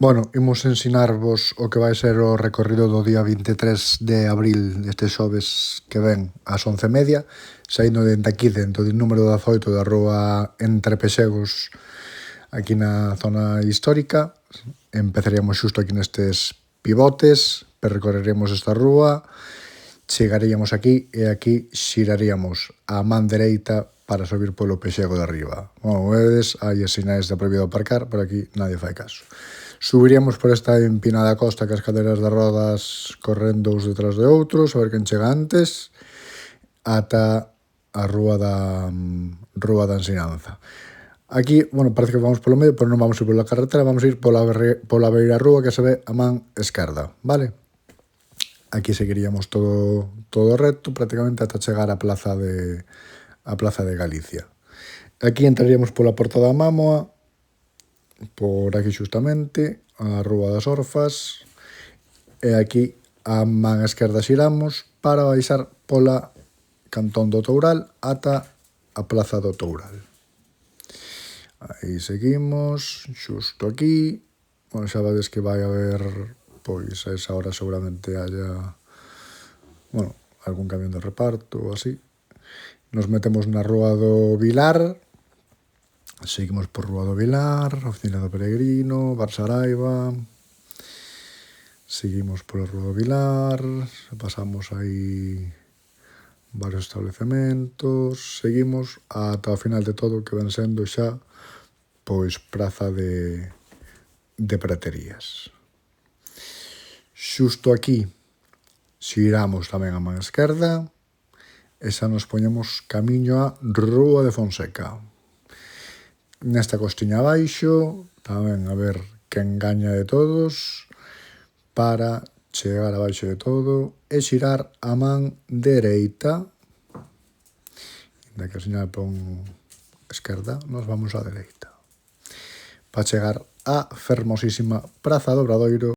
Bueno, imos ensinarvos o que vai ser o recorrido do día 23 de abril, este xoves que ven ás 11:30, saindo dende aquí, dentro do número 18 da rúa Entre Pexegos, aquí na zona histórica. Empezaríamos xusto aquí nestes pivotes, percorreríamos esta rúa, chegaríamos aquí e aquí xiraríamos a man dereita para subir polo Pexego de arriba. Como vedes, hai as sinais de prohibido aparcar, por aquí nadie fai caso. Subiríamos por esta empinada costa que as cadeiras de rodas correndo uns detrás de outros, a ver quen chega antes, ata a rúa da ensinanza. Aquí, bueno, parece que vamos polo medio, pero non vamos ir pola carretera, vamos ir pola beira rúa que se ve a man esquerda, vale? Aquí seguiríamos todo recto, prácticamente ata chegar á plaza de Galicia. Aquí entraríamos pola Porta da Mámoa, por aquí xustamente, a Rúa das Orfas, e aquí a man esquerda xiramos para baixar pola Cantón do Toural ata a Plaza do Toural. Aí seguimos, xusto aquí. Bueno, xa vedes que vai haber, pois a esa hora seguramente haya, bueno, algún camión de reparto ou así. Nos metemos na Rúa do Vilar, seguimos por Rúa do Vilar, Oficina do Peregrino, Bar Saraiva, seguimos pola Rúa do Vilar, pasamos aí varios establecementos, seguimos ata o final de todo que ven sendo xa pois Praza de Praterías. Xusto aquí xiramos tamén a man esquerda e xa nos poñemos camiño a Rúa de Fonseca. Nesta costiña abaixo, tamén a ver quen gaña de todos, para chegar abaixo de todo e xirar a man dereita. Inda que a señal pon esquerda, nos vamos á dereita, para chegar á fermosísima Praza do Obradoiro,